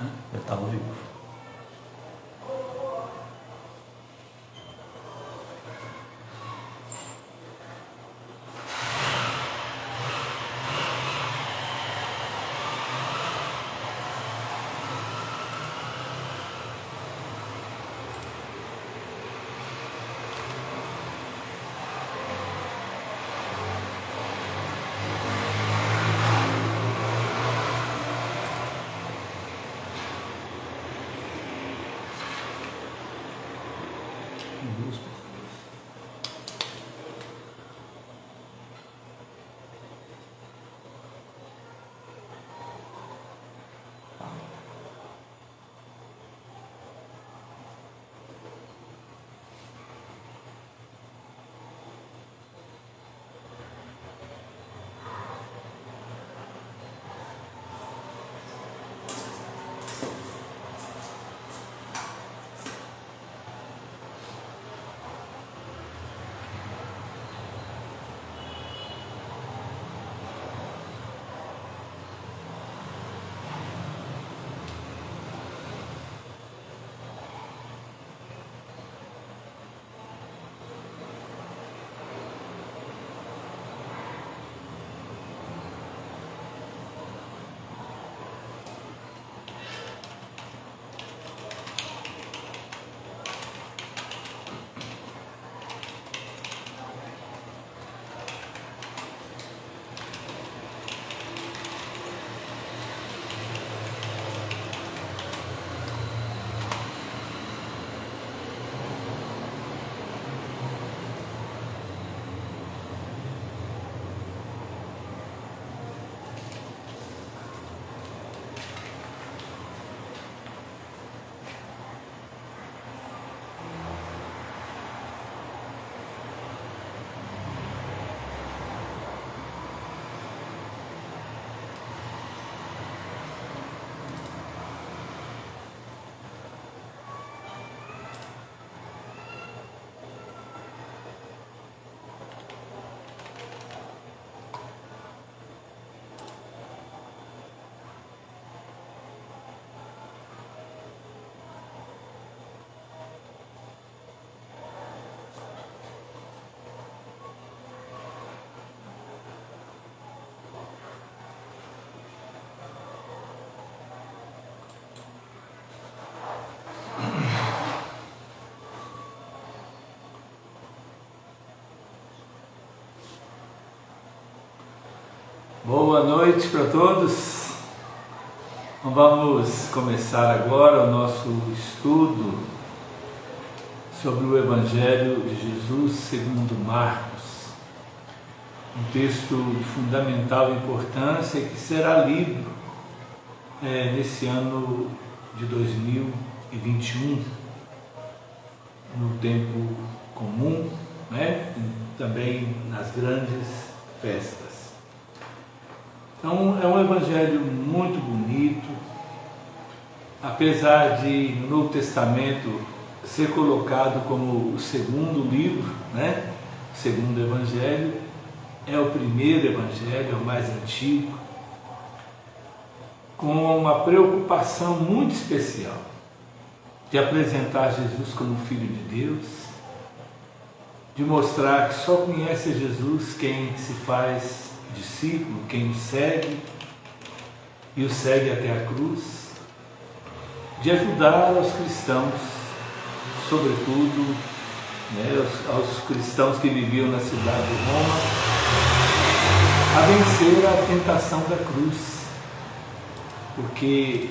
Eu estava vivo. Boa noite para todos. Vamos começar agora o nosso estudo sobre o Evangelho de Jesus segundo Marcos, um texto de fundamental importância que será lido nesse ano de 2021, no tempo comum, e também nas grandes festas. Então, é um evangelho muito bonito, apesar de no Novo Testamento ser colocado como o segundo livro, o segundo evangelho, é o primeiro evangelho, é o mais antigo, com uma preocupação muito especial de apresentar Jesus como Filho de Deus, de mostrar que só conhece Jesus quem se faz discípulo, quem o segue e o segue até a cruz, de ajudar aos cristãos, sobretudo aos cristãos que viviam na cidade de Roma, a vencer a tentação da cruz, porque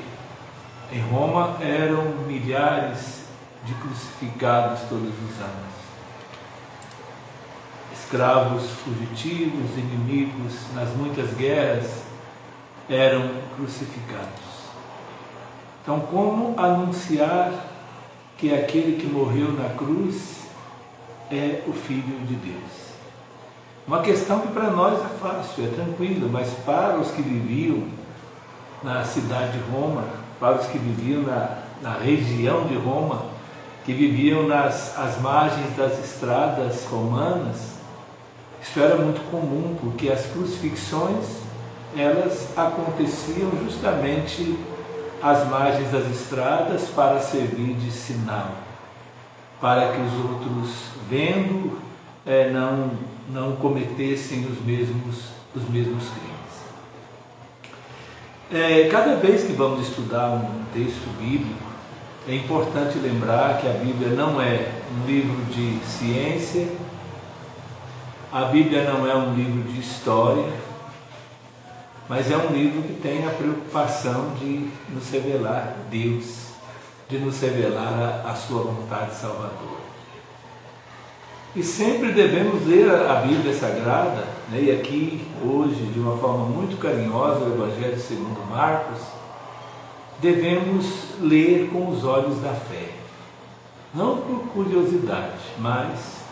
em Roma eram milhares de crucificados todos os anos. Escravos fugitivos, inimigos, nas muitas guerras, eram crucificados. Então, como anunciar que aquele que morreu na cruz é o Filho de Deus? Uma questão que para nós é fácil, é tranquilo, mas para os que viviam na cidade de Roma, para os que viviam na região de Roma, que viviam às margens das estradas romanas, isso era muito comum, porque as crucifixões, elas aconteciam justamente às margens das estradas para servir de sinal, para que os outros, vendo, não cometessem os mesmos crimes. Cada vez que vamos estudar um texto bíblico, é importante lembrar que a Bíblia não é um livro de ciência, a Bíblia não é um livro de história, mas é um livro que tem a preocupação de nos revelar Deus, de nos revelar a sua vontade salvadora. E sempre devemos ler a Bíblia Sagrada, e aqui, hoje, de uma forma muito carinhosa, o Evangelho segundo Marcos, devemos ler com os olhos da fé, não por curiosidade, mas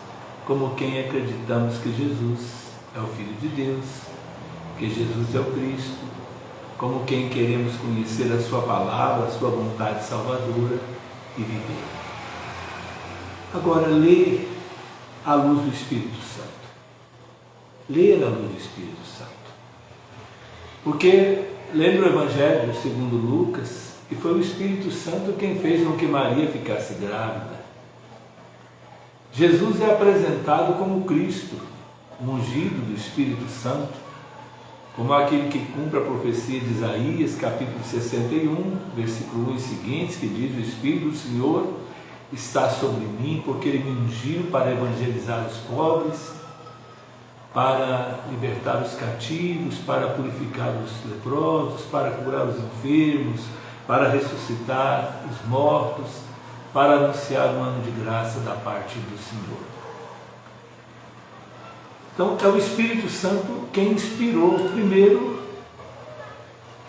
como quem acreditamos que Jesus é o Filho de Deus, que Jesus é o Cristo, como quem queremos conhecer a sua palavra, a sua vontade salvadora e viver. Agora, ler à luz do Espírito Santo. Ler à luz do Espírito Santo. Porque, lembra o Evangelho segundo Lucas, que foi o Espírito Santo quem fez com que Maria ficasse grávida. Jesus é apresentado como Cristo, ungido do Espírito Santo, como aquele que cumpre a profecia de Isaías, capítulo 61, versículo 1 e seguintes, que diz: o Espírito do Senhor está sobre mim, porque Ele me ungiu para evangelizar os pobres, para libertar os cativos, para purificar os leprosos, para curar os enfermos, para ressuscitar os mortos, para anunciar um ano de graça da parte do Senhor. Então, é o Espírito Santo quem inspirou primeiro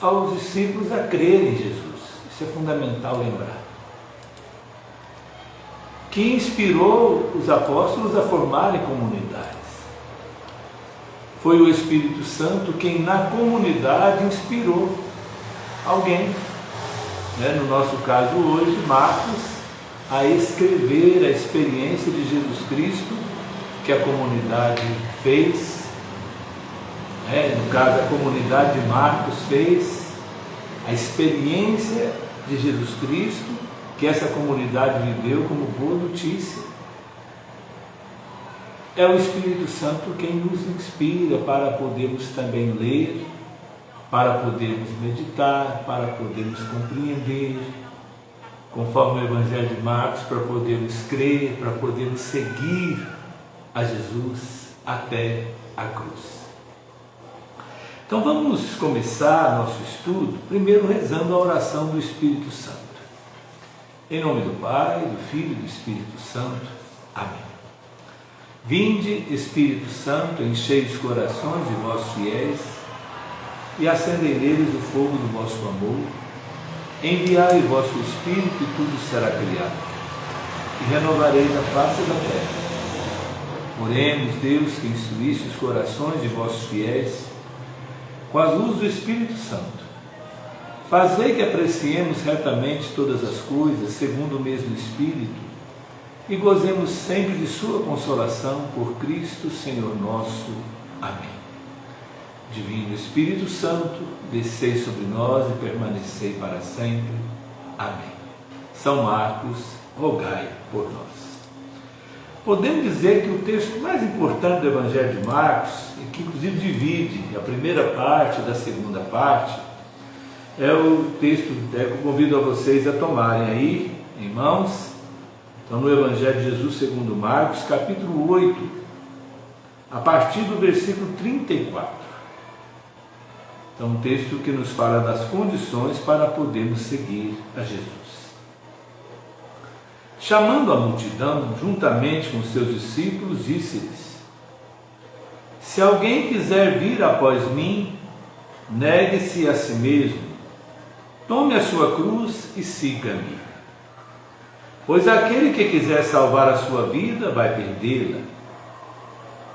aos discípulos a crerem em Jesus. Isso é fundamental lembrar. Que inspirou os apóstolos a formarem comunidades. Foi o Espírito Santo quem na comunidade inspirou alguém, no nosso caso hoje, Marcos, a escrever a experiência de Jesus Cristo que a comunidade fez, no caso a comunidade de Marcos fez, a experiência de Jesus Cristo que essa comunidade viveu como boa notícia. É o Espírito Santo quem nos inspira para podermos também ler, para podermos meditar, para podermos compreender, conforme o Evangelho de Marcos, para podermos crer, para podermos seguir a Jesus até a cruz. Então vamos começar nosso estudo primeiro rezando a oração do Espírito Santo. Em nome do Pai, do Filho e do Espírito Santo. Amém. Vinde, Espírito Santo, enchei os corações de vossos fiéis e acendei neles o fogo do vosso amor. Enviai o vosso Espírito e tudo será criado, e renovareis a face da terra. Oremos, Deus, que instruísse os corações de vossos fiéis com a luz do Espírito Santo. Fazei que apreciemos retamente todas as coisas, segundo o mesmo Espírito, e gozemos sempre de sua consolação por Cristo, Senhor nosso. Amém. Divino Espírito Santo, descei sobre nós e permanecei para sempre. Amém. São Marcos, rogai por nós. Podemos dizer que o texto mais importante do Evangelho de Marcos, e que inclusive divide a primeira parte da segunda parte, é o texto que eu convido a vocês a tomarem aí, em mãos. Então, no Evangelho de Jesus segundo Marcos, capítulo 8, a partir do versículo 34. Então, um texto que nos fala das condições para podermos seguir a Jesus. Chamando a multidão, juntamente com seus discípulos, disse-lhes: se alguém quiser vir após mim, negue-se a si mesmo, tome a sua cruz e siga-me. Pois aquele que quiser salvar a sua vida, vai perdê-la.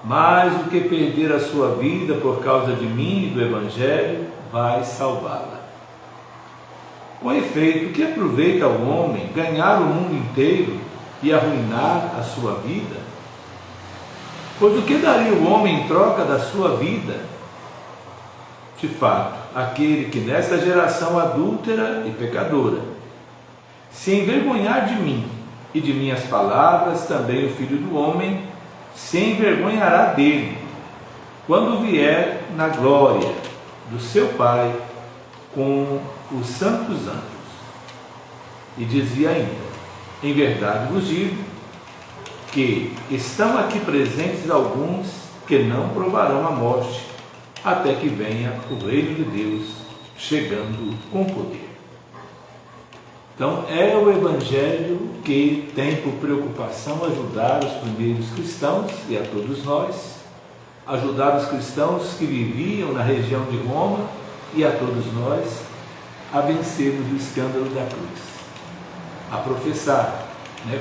Mas o que perder a sua vida por causa de mim e do Evangelho, vai salvá-la. Com efeito, que aproveita ao homem ganhar o mundo inteiro e arruinar a sua vida? Pois o que daria o homem em troca da sua vida? De fato, aquele que nesta geração adúltera e pecadora se envergonhar de mim e de minhas palavras, também o Filho do Homem se envergonhará dele, quando vier na glória do seu Pai com os santos anjos. E dizia ainda: em verdade vos digo que estão aqui presentes alguns que não provarão a morte, até que venha o reino de Deus chegando com poder. Então é o Evangelho que tem por preocupação ajudar os primeiros cristãos e a todos nós, ajudar os cristãos que viviam na região de Roma e a todos nós a vencermos o escândalo da cruz, a professar,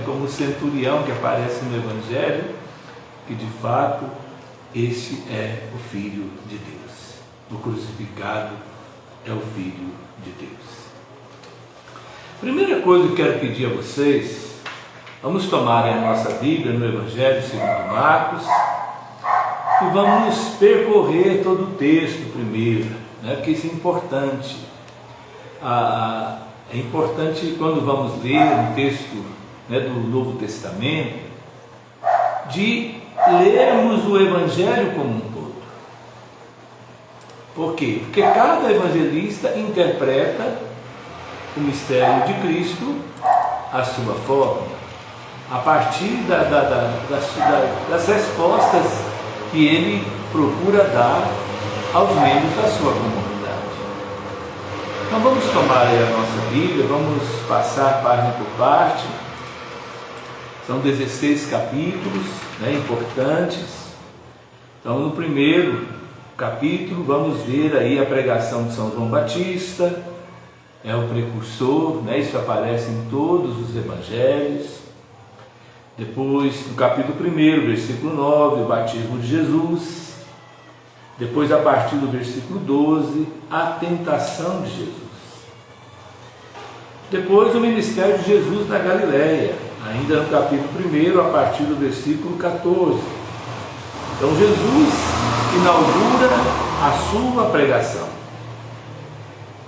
como o centurião que aparece no Evangelho, que de fato este é o Filho de Deus, o crucificado é o Filho de Deus. Primeira coisa que eu quero pedir a vocês, vamos tomar a nossa Bíblia no Evangelho segundo Marcos e vamos percorrer todo o texto primeiro, porque isso é importante. É importante quando vamos ler um texto do Novo Testamento, de lermos o Evangelho como um todo. Por quê? Porque cada evangelista interpreta o mistério de Cristo à sua forma, a partir das respostas que ele procura dar aos membros da sua comunidade. Então vamos tomar aí a nossa Bíblia, vamos passar página por parte. São 16 capítulos importantes. Então no primeiro capítulo vamos ver aí a pregação de São João Batista, é o precursor, isso aparece em todos os evangelhos. Depois, no capítulo 1, versículo 9, o batismo de Jesus. Depois, a partir do versículo 12, a tentação de Jesus. Depois, o ministério de Jesus na Galileia, ainda no capítulo 1, a partir do versículo 14. Então, Jesus inaugura a sua pregação.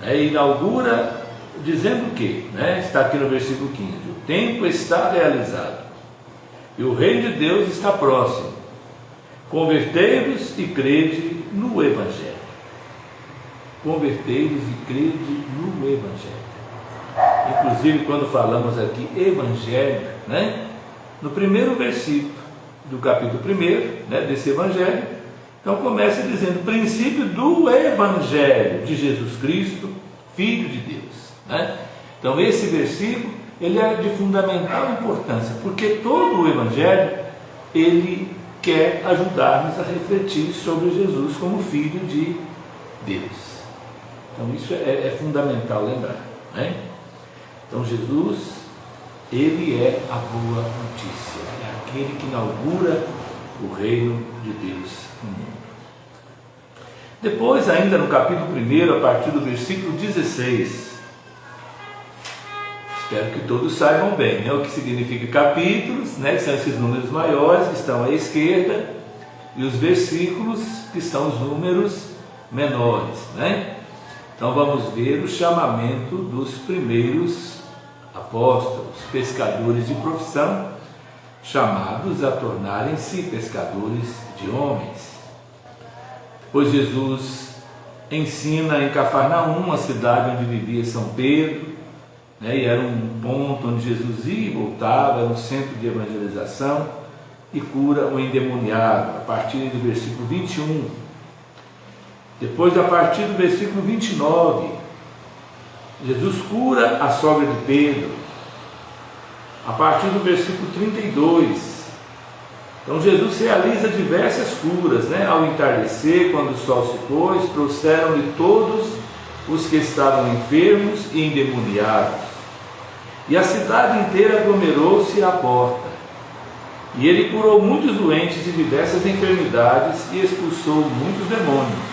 Inaugura dizendo o quê? Está aqui no versículo 15: o tempo está realizado e o reino de Deus está próximo. Convertei-vos e crede no Evangelho. Convertei-vos e crede no Evangelho. Inclusive, quando falamos aqui Evangelho, no primeiro versículo do capítulo 1 desse Evangelho, então começa dizendo: princípio do Evangelho de Jesus Cristo, Filho de Deus. Então esse versículo ele é de fundamental importância, porque todo o Evangelho ele quer ajudar-nos a refletir sobre Jesus como Filho de Deus. Então isso é fundamental lembrar. Então Jesus, ele é a boa notícia, é aquele que inaugura o reino de Deus no mundo. Depois, ainda no capítulo 1, a partir do versículo 16, espero que todos saibam bem o que significa capítulos, que são esses números maiores que estão à esquerda, e os versículos que são os números menores. Então vamos ver o chamamento dos primeiros apóstolos, pescadores de profissão, chamados a tornarem-se pescadores de homens. Pois Jesus ensina em Cafarnaum, a cidade onde vivia São Pedro, e era um ponto onde Jesus ia e voltava, era um centro de evangelização, e cura o endemoniado, a partir do versículo 21. Depois, a partir do versículo 29, Jesus cura a sogra de Pedro, a partir do versículo 32. Então Jesus realiza diversas curas, ao entardecer, quando o sol se pôs, trouxeram-lhe todos os que estavam enfermos e endemoniados, e a cidade inteira aglomerou-se à porta, e ele curou muitos doentes de diversas enfermidades e expulsou muitos demônios.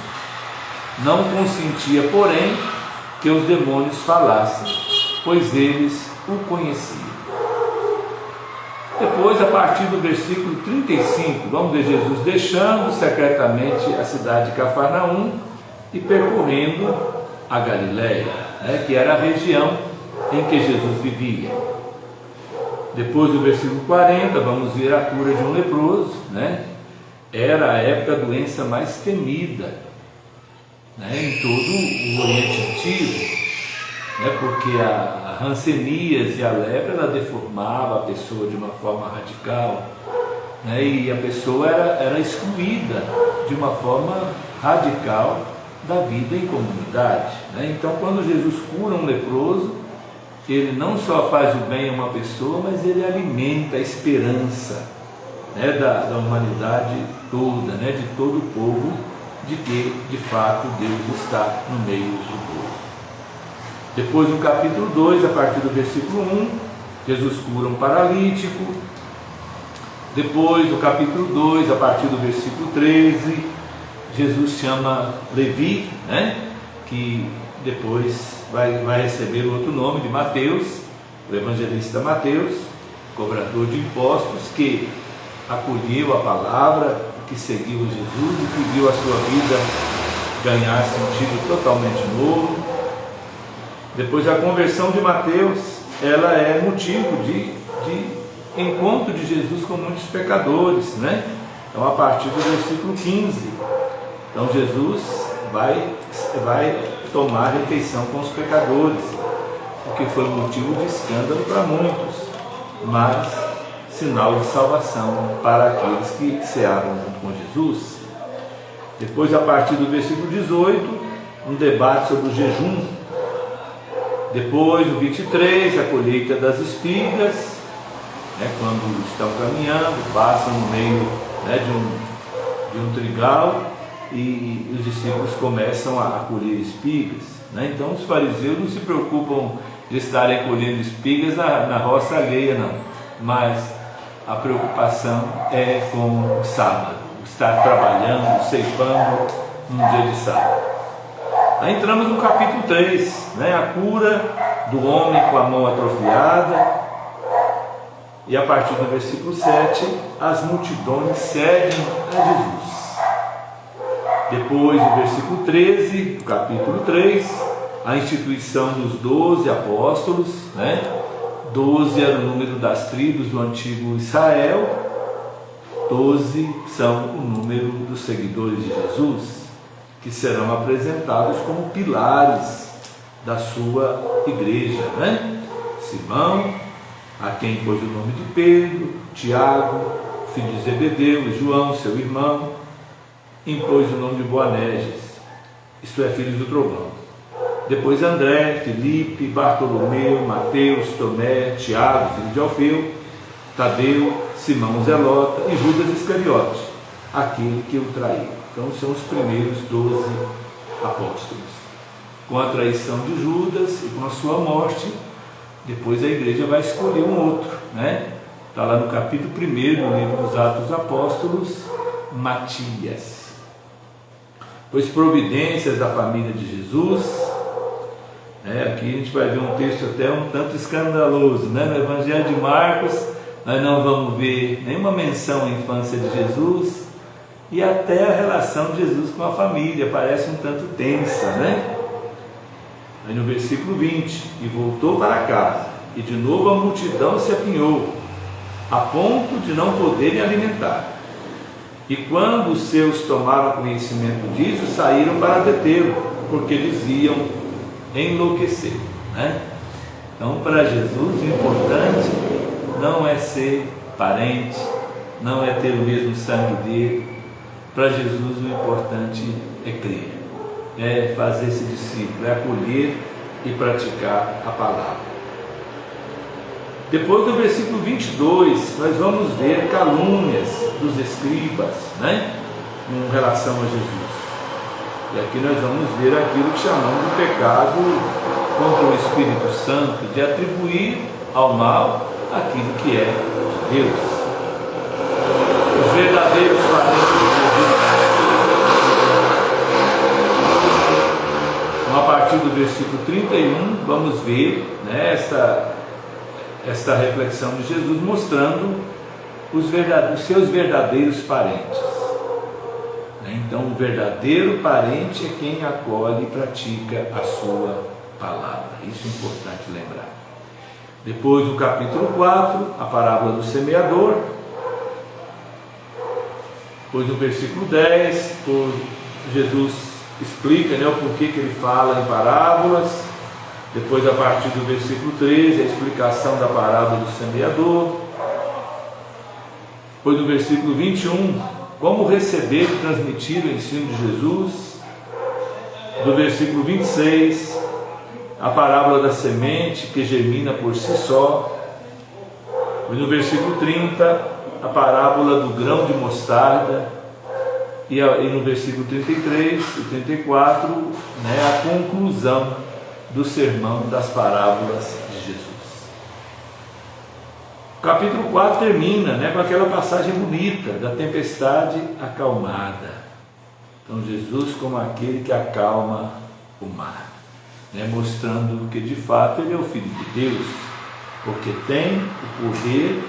Não consentia, porém, que os demônios falassem, pois eles o conheciam. Depois, a partir do versículo 35, vamos ver Jesus deixando secretamente a cidade de Cafarnaum e percorrendo a Galileia, né, que era a região em que Jesus vivia. Depois do versículo 40, vamos ver a cura de um leproso, né? Era a época da doença mais temida, né, em todo o Oriente Antigo, né, porque a hanseníase e a lepra, ela deformava a pessoa de uma forma radical, né, e a pessoa era excluída de uma forma radical da vida em comunidade, né? Então, quando Jesus cura um leproso, ele não só faz o bem a uma pessoa, mas ele alimenta a esperança, né, da humanidade toda, né, de todo o povo, de que de fato Deus está no meio do povo. Depois, no capítulo 2, a partir do versículo 1, Jesus cura um paralítico. Depois, no capítulo 2, a partir do versículo 13, Jesus chama Levi, né, que depois vai receber o outro nome de Mateus, o evangelista Mateus, cobrador de impostos, que acolheu a palavra, que seguiu Jesus e que viu a sua vida ganhar sentido totalmente novo. Depois, a conversão de Mateus, ela é motivo de encontro de Jesus com muitos pecadores, né? Então, a partir do versículo 15, então Jesus vai tomar refeição com os pecadores, o que foi motivo de escândalo para muitos, mas sinal de salvação para aqueles que cearam junto com Jesus. Depois, a partir do versículo 18, um debate sobre o jejum. Depois, o 23, a colheita das espigas, né, quando estão caminhando, passam no meio, né, de um trigal, e os discípulos começam a colher espigas, né? Então, os fariseus não se preocupam de estarem colhendo espigas na roça alheia, não, mas a preocupação é com o sábado, estar trabalhando, ceifando num dia de sábado. Aí entramos no capítulo 3, né? A cura do homem com a mão atrofiada, e a partir do versículo 7, as multidões seguem a Jesus. Depois, o versículo 13, do capítulo 3, a instituição dos 12 apóstolos, né? 12 era o número das tribos do antigo Israel, 12 são o número dos seguidores de Jesus, que serão apresentados como pilares da sua igreja, né? Simão, a quem pôs o nome de Pedro; Tiago, filho de Zebedeu; e João, seu irmão, impôs o nome de Boanerges, isto é, filhos do trovão. Depois, André, Filipe, Bartolomeu, Mateus, Tomé, Tiago, filho de Alfeu, Tadeu, Simão Zelota e Judas Iscariote, aquele que o traiu. Então, são os primeiros 12 apóstolos. Com a traição de Judas e com a sua morte, depois a igreja vai escolher um outro, né? Está lá no capítulo 1 do livro dos Atos dos Apóstolos, Matias. Pois providências da família de Jesus, né? Aqui a gente vai ver um texto até um tanto escandaloso, né? No Evangelho de Marcos, nós não vamos ver nenhuma menção à infância de Jesus, e até a relação de Jesus com a família parece um tanto tensa, né? Aí no versículo 20, e voltou para casa, e de novo a multidão se apinhou, a ponto de não poderem alimentar. E quando os seus tomaram conhecimento disso, saíram para detê-lo, porque eles iam enlouquecer, né? Então, para Jesus, o importante não é ser parente, não é ter o mesmo sangue dele. Para Jesus, o importante é crer, é fazer esse discípulo, é acolher e praticar a palavra. Depois do versículo 22, nós vamos ver calúnias dos escribas, né, em relação a Jesus. E aqui nós vamos ver aquilo que chamamos de pecado contra o Espírito Santo, de atribuir ao mal aquilo que é de Deus. Os verdadeiros parentes de Jesus. Então, a partir do versículo 31, vamos ver, né, esta reflexão de Jesus mostrando os seus verdadeiros parentes. Então, o verdadeiro parente é quem acolhe e pratica a sua palavra. Isso é importante lembrar. Depois, no capítulo 4, a parábola do semeador. Depois, no versículo 10, Jesus explica, né, o porquê que ele fala em parábolas. Depois, a partir do versículo 13, a explicação da parábola do semeador. Depois, no versículo 21, como receber e transmitir o ensino de Jesus. Do versículo 26, a parábola da semente que germina por si só. E no versículo 30, a parábola do grão de mostarda. E no versículo 33 e 34, né, a conclusão do sermão das parábolas de Jesus. O capítulo 4 termina, né, com aquela passagem bonita da tempestade acalmada. Então, Jesus como aquele que acalma o mar, né, mostrando que de fato ele é o Filho de Deus, porque tem o poder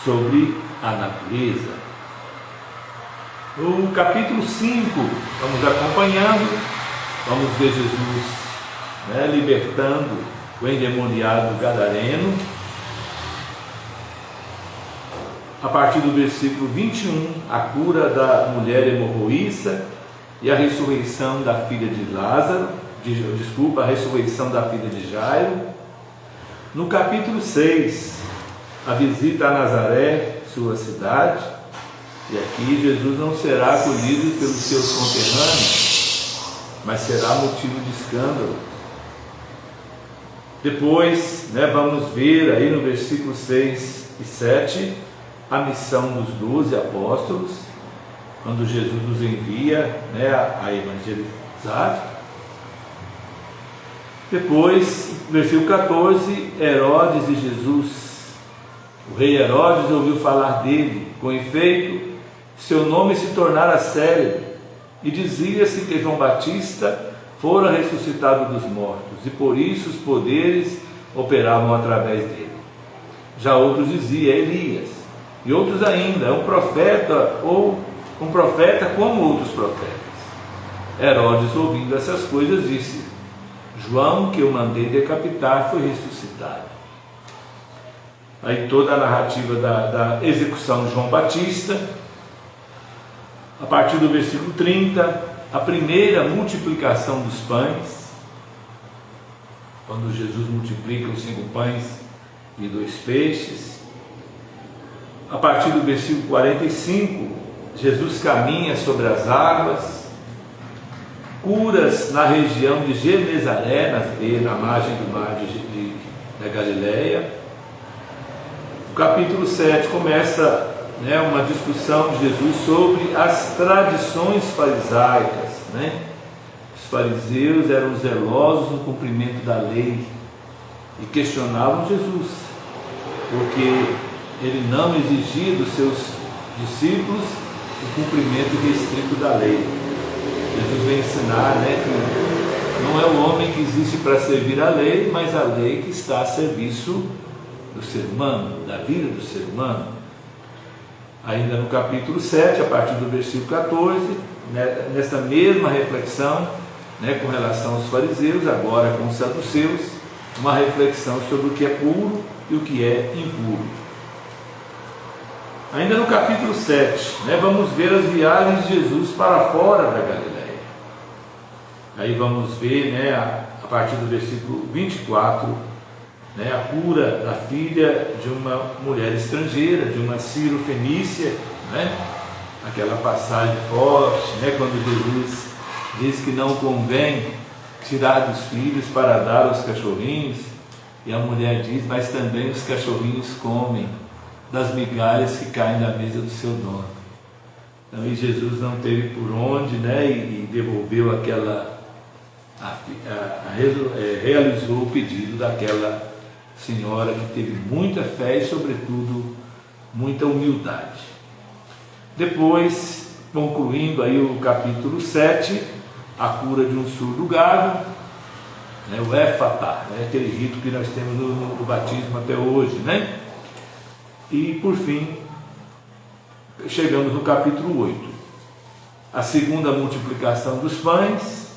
sobre a natureza. No capítulo 5, vamos acompanhando, vamos ver Jesus, né, libertando o endemoniado gadareno. A partir do versículo 21, a cura da mulher hemorroíça e a ressurreição da filha de Lázaro, a ressurreição da filha de Jairo. No capítulo 6, a visita a Nazaré, sua cidade, e aqui Jesus não será acolhido pelos seus conterrâneos, mas será motivo de escândalo. Depois, né, vamos ver aí no versículo 6 e 7, a missão dos 12 apóstolos, quando Jesus nos envia, né, a evangelizar. Depois, versículo 14, Herodes e Jesus. O rei Herodes ouviu falar dele, com efeito, seu nome se tornara célebre, e dizia-se que João Batista fora ressuscitado dos mortos, e por isso os poderes operavam através dele. Já outros diziam, Elias, e outros ainda, um profeta, ou um profeta como outros profetas. Herodes, ouvindo essas coisas, disse, João, que eu mandei decapitar, foi ressuscitado. Aí toda a narrativa da execução de João Batista. A partir do versículo 30, a primeira multiplicação dos pães, quando Jesus multiplica os 5 pães e 2 peixes. A partir do versículo 45, Jesus caminha sobre as águas, curas na região de Genezaré, na margem do mar da Galileia. O capítulo 7 começa, né, uma discussão de Jesus sobre as tradições farisaicas, né? Os fariseus eram zelosos no cumprimento da lei e questionavam Jesus, porque ele não exigia dos seus discípulos o cumprimento restrito da lei. Jesus vem ensinar, né, que não é o homem que existe para servir a lei, mas a lei que está a serviço do ser humano, da vida do ser humano. Ainda no capítulo 7, a partir do versículo 14, né, nesta mesma reflexão, né, com relação aos fariseus, agora com os saduceus, uma reflexão sobre o que é puro e o que é impuro. Ainda no capítulo 7, né, vamos ver as viagens de Jesus para fora da Galileia. Aí vamos ver, né, a partir do versículo 24, né, a cura da filha de uma mulher estrangeira, de uma Ciro-fenícia, né, aquela passagem forte, né, quando Jesus diz que não convém tirar dos filhos para dar aos cachorrinhos, e a mulher diz, mas também os cachorrinhos comem das migalhas que caem da mesa do seu dono. Então, e Jesus não teve por onde, né, e devolveu realizou o pedido daquela senhora que teve muita fé e, sobretudo, muita humildade. Depois, concluindo aí o capítulo 7, a cura de um surdo gago, né, o Éfatá, né, aquele rito que nós temos no batismo até hoje, né? E, por fim, chegamos no capítulo 8. a segunda multiplicação dos pães,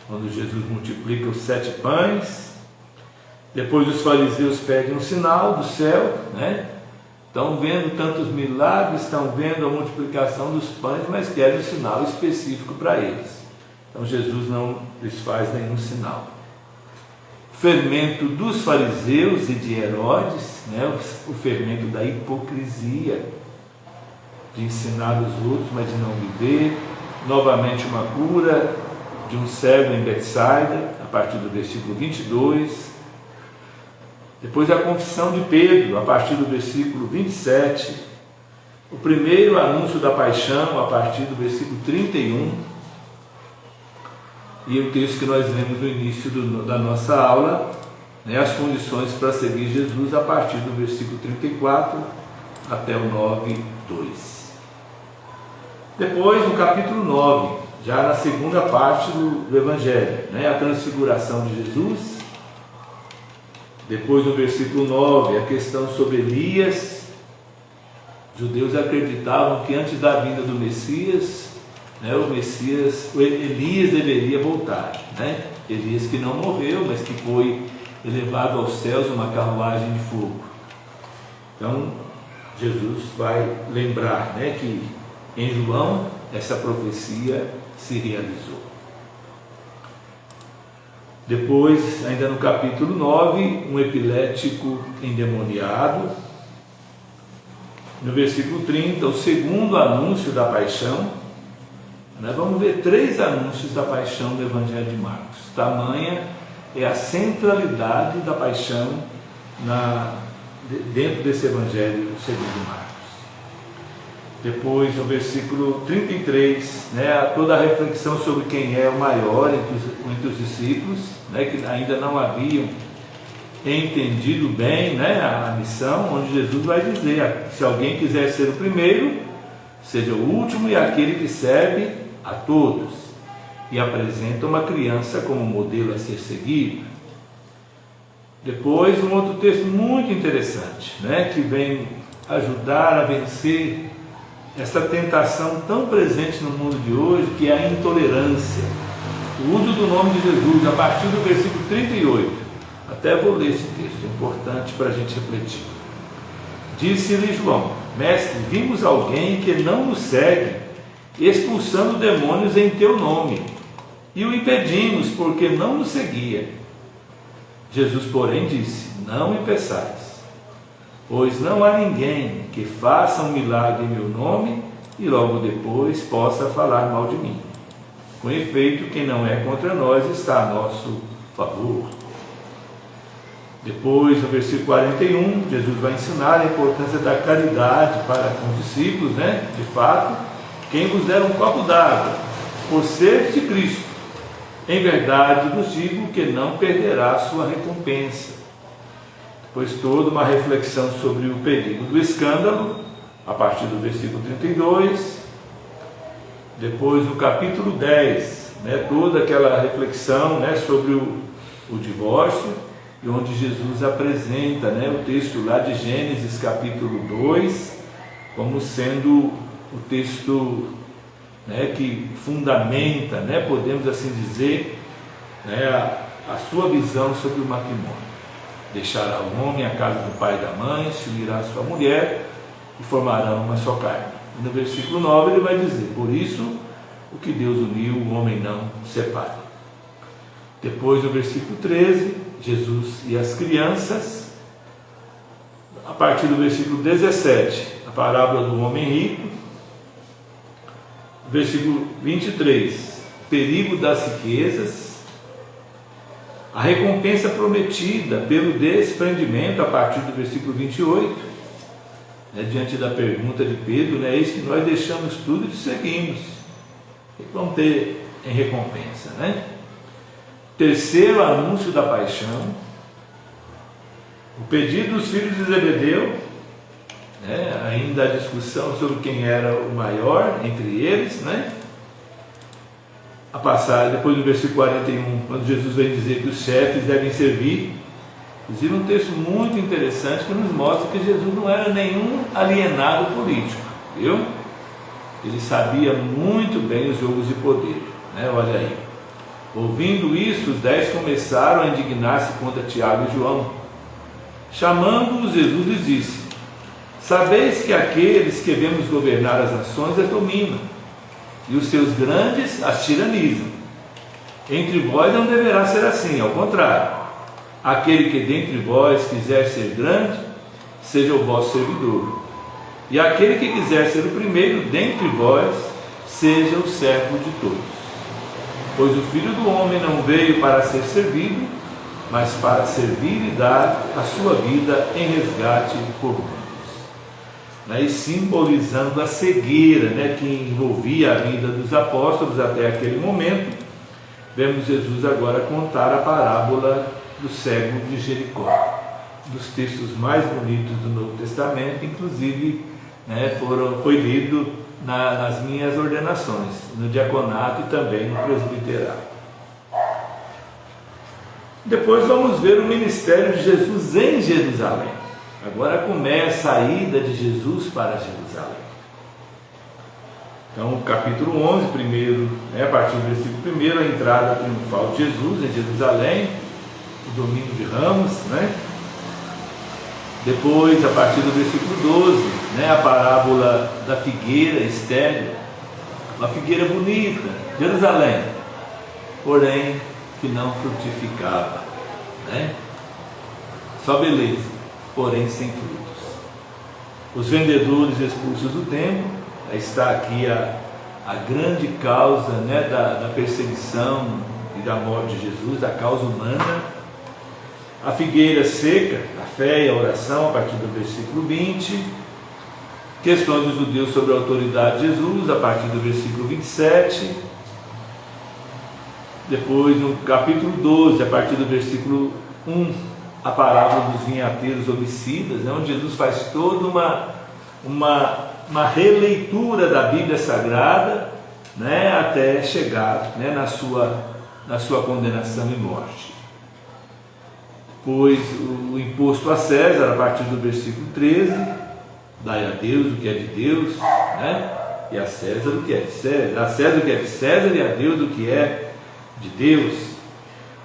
quando Jesus multiplica os 7 pães. Depois os fariseus pedem um sinal do céu, né? Estão vendo tantos milagres, estão vendo a multiplicação dos pães, mas querem um sinal específico para eles. Então Jesus não lhes faz nenhum sinal. Fermento dos fariseus e de Herodes, né? O fermento da hipocrisia, de ensinar os outros, mas de não viver. Novamente uma cura de um cego em Betsaida, a partir do versículo 22. Depois a confissão de Pedro, a partir do versículo 27. O primeiro anúncio da paixão, a partir do versículo 31. E o texto que nós lemos no início da nossa aula, né, as condições para seguir Jesus, a partir do versículo 34 até o 9:2. Depois, no capítulo 9, já na segunda parte do Evangelho, né, a transfiguração de Jesus. Depois, no versículo 9, a questão sobre Elias. Os judeus acreditavam que antes da vinda do Messias, né, o Elias deveria voltar, né? Elias que não morreu, mas que foi elevado aos céus numa carruagem de fogo. Então, Jesus vai lembrar, né, que em João essa profecia se realizou. Depois, ainda no capítulo 9, um epilético endemoniado. No versículo 30, o segundo anúncio da paixão. Nós vamos ver 3 anúncios da paixão do Evangelho de Marcos. Tamanha é a centralidade da paixão dentro desse Evangelho segundo Marcos. Depois, no versículo 33, né, toda a reflexão sobre quem é o maior entre os discípulos, né, que ainda não haviam entendido bem, né, a missão, onde Jesus vai dizer: se alguém quiser ser o primeiro, seja o último e aquele que serve a todos, e apresenta uma criança como modelo a ser seguido. Depois, um outro texto muito interessante, né, que vem ajudar a vencer essa tentação tão presente no mundo de hoje, que é a intolerância. O uso do nome de Jesus, a partir do versículo 38. Até vou ler esse texto, é importante para a gente refletir. Disse-lhe João: Mestre, vimos alguém que não nos segue, expulsando demônios em teu nome, e o impedimos, porque não nos seguia. Jesus, porém, disse: Não me peçais, pois não há ninguém que faça um milagre em meu nome e logo depois possa falar mal de mim. Com efeito, quem não é contra nós está a nosso favor. Depois, no versículo 41, Jesus vai ensinar a importância da caridade para com os discípulos, né? De fato, quem vos der um copo d'água, por ser de Cristo, em verdade vos digo que não perderá sua recompensa. Depois, toda uma reflexão sobre o perigo do escândalo, a partir do versículo 32. Depois, no capítulo 10, né, toda aquela reflexão, né, sobre o divórcio, e onde Jesus apresenta, né, o texto lá de Gênesis capítulo 2, como sendo o texto, né, que fundamenta, né, podemos assim dizer, né, a sua visão sobre o matrimônio. Deixará o homem a casa do pai e da mãe, se unirá a sua mulher e formarão uma só carne. E no versículo 9 ele vai dizer: por isso o que Deus uniu, o homem não separe. Depois, no versículo 13, Jesus e as crianças. A partir do versículo 17, a parábola do homem rico. Versículo 23, perigo das riquezas. A recompensa prometida pelo desprendimento, a partir do versículo 28, né, diante da pergunta de Pedro, né, eis que nós deixamos tudo e te seguimos. O que vão ter em recompensa, né? Terceiro anúncio da paixão, o pedido dos filhos de Zebedeu, né, ainda a discussão sobre quem era o maior entre eles, né? A passagem, depois do versículo 41, quando Jesus vem dizer que os chefes devem servir, inclusive um texto muito interessante que nos mostra que Jesus não era nenhum alienado político, viu? Ele sabia muito bem os jogos de poder, né? Olha aí. Ouvindo isso, os 10 começaram a indignar-se contra Tiago e João. Chamando-os, Jesus lhes disse: sabeis que aqueles que vemos governar as nações as dominam, e os seus grandes as tiranizam. Entre vós não deverá ser assim, ao contrário. Aquele que dentre vós quiser ser grande, seja o vosso servidor. E aquele que quiser ser o primeiro dentre vós, seja o servo de todos. Pois o Filho do Homem não veio para ser servido, mas para servir e dar a sua vida em resgate por muitos. E simbolizando a cegueira, né, que envolvia a vida dos apóstolos até aquele momento, vemos Jesus agora contar a parábola do cego de Jericó, dos textos mais bonitos do Novo Testamento, inclusive, né, foi lido nas minhas ordenações, no diaconato e também no presbiterato. Depois vamos ver o ministério de Jesus em Jerusalém. Agora começa a ida de Jesus para Jerusalém. Então, capítulo 11, primeiro, né, a partir do versículo 1, a entrada triunfal de Jesus em Jerusalém, o domingo de Ramos, né? Depois, a partir do versículo 12, né, a parábola da figueira estéril, uma figueira bonita, Jerusalém, porém que não frutificava, né? Só beleza, porém sem frutos. Os vendedores expulsos do templo, aí está aqui a grande causa, né, da perseguição e da morte de Jesus, a causa humana. A figueira seca, a fé e a oração, a partir do versículo 20. Questões dos judeus sobre a autoridade de Jesus, a partir do versículo 27. Depois, no capítulo 12, a partir do versículo 1, a parábola dos vinhateiros homicidas, né, onde Jesus faz toda uma releitura da Bíblia Sagrada, né, até chegar, né, na sua condenação e morte. Pois o imposto a César, a partir do versículo 13, dai a Deus o que é de Deus, né, e a César o que é de César, a César o que é de César e a Deus o que é de Deus.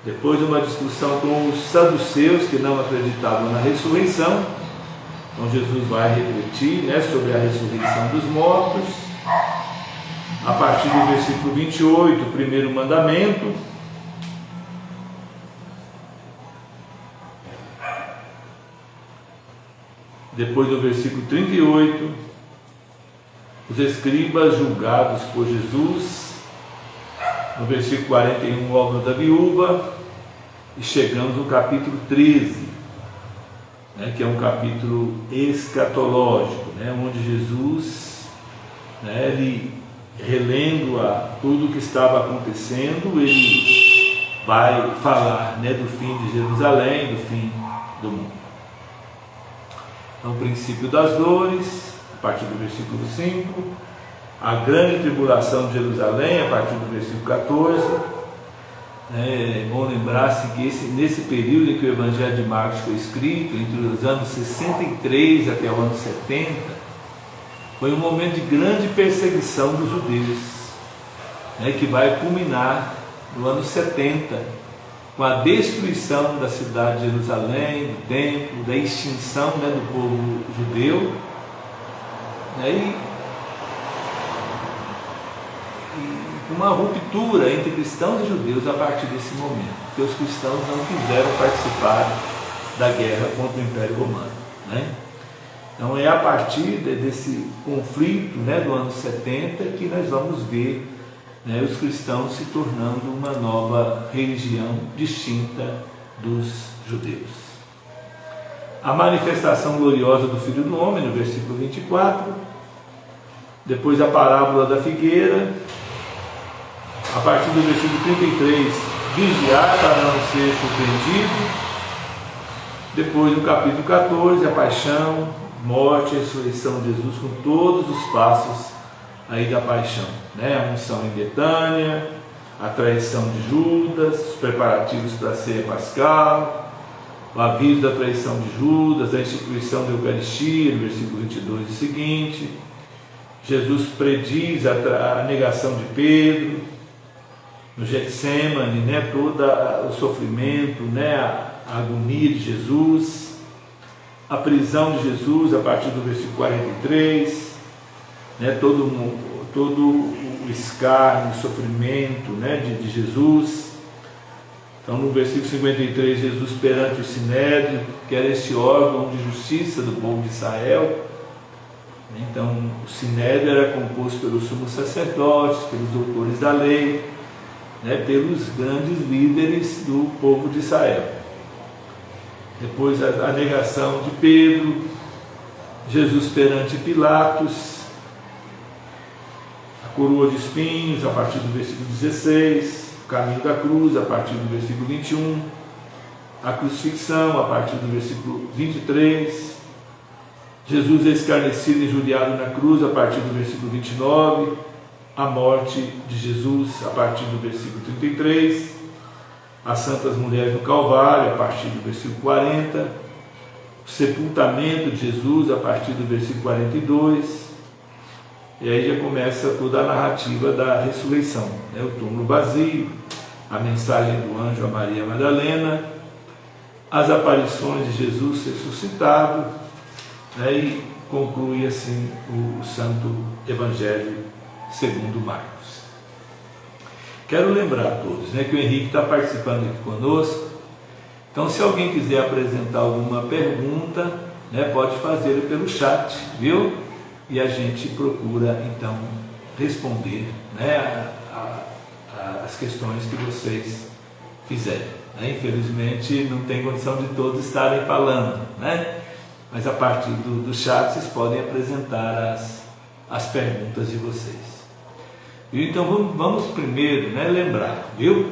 Depois uma discussão com os saduceus que não acreditavam na ressurreição. Então Jesus vai refletir, né, sobre a ressurreição dos mortos. A partir do versículo 28, o primeiro mandamento. Depois do versículo 38, os escribas julgados por Jesus. No versículo 41, a obra da viúva. E chegamos no capítulo 13, né, que é um capítulo escatológico, né, onde Jesus, né, ele, relendo tudo o que estava acontecendo, ele vai falar, né, do fim de Jerusalém, do fim do mundo. Então, o princípio das dores, a partir do versículo 5, a grande tribulação de Jerusalém, a partir do versículo 14. É bom lembrar-se que nesse período em que o Evangelho de Marcos foi escrito, entre os anos 63 até o ano 70, foi um momento de grande perseguição dos judeus, né, que vai culminar no ano 70, com a destruição da cidade de Jerusalém, do templo, da extinção, né, do povo judeu, né, e uma ruptura entre cristãos e judeus a partir desse momento, porque os cristãos não quiseram participar da guerra contra o Império Romano, né? Então é a partir desse conflito, né, do ano 70 que nós vamos ver, né, os cristãos se tornando uma nova religião distinta dos judeus. A manifestação gloriosa do Filho do Homem, no versículo 24, depois a parábola da figueira. A partir do versículo 33, vigiar para não ser surpreendido. Depois, no capítulo 14, a paixão, morte e ressurreição de Jesus, com todos os passos aí da paixão, né? A unção em Betânia, a traição de Judas, os preparativos para a ceia pascal, o aviso da traição de Judas, a instituição da Eucaristia, no versículo 22 e seguinte, Jesus prediz a negação de Pedro, no Getsêmani, né, todo o sofrimento, né, a agonia de Jesus, a prisão de Jesus a partir do versículo 43, né, todo o escárnio, o sofrimento, né, de Jesus. Então, no versículo 53, Jesus perante o Sinédrio, que era esse órgão de justiça do povo de Israel. Então, o Sinédrio era composto pelos sumos sacerdotes, pelos doutores da lei, né, pelos grandes líderes do povo de Israel. Depois, a negação de Pedro, Jesus perante Pilatos, a coroa de espinhos, a partir do versículo 16, o caminho da cruz, a partir do versículo 21, a crucifixão, a partir do versículo 23, Jesus é escarnecido e injuriado na cruz, a partir do versículo 29, a morte de Jesus, a partir do versículo 33, as santas mulheres no Calvário, a partir do versículo 40, o sepultamento de Jesus, a partir do versículo 42, e aí já começa toda a narrativa da ressurreição, né? O túmulo vazio, a mensagem do anjo a Maria Madalena, as aparições de Jesus ressuscitado, né? E conclui assim o Santo Evangelho segundo Marcos. Quero lembrar a todos, né, que o Henrique está participando aqui conosco. Então, se alguém quiser apresentar alguma pergunta, né, pode fazer pelo chat, viu? E a gente procura então responder, né, as questões que vocês fizerem, né? Infelizmente não tem condição de todos estarem falando, né? Mas a partir do chat vocês podem apresentar as perguntas de vocês. Então vamos primeiro, né, lembrar, viu?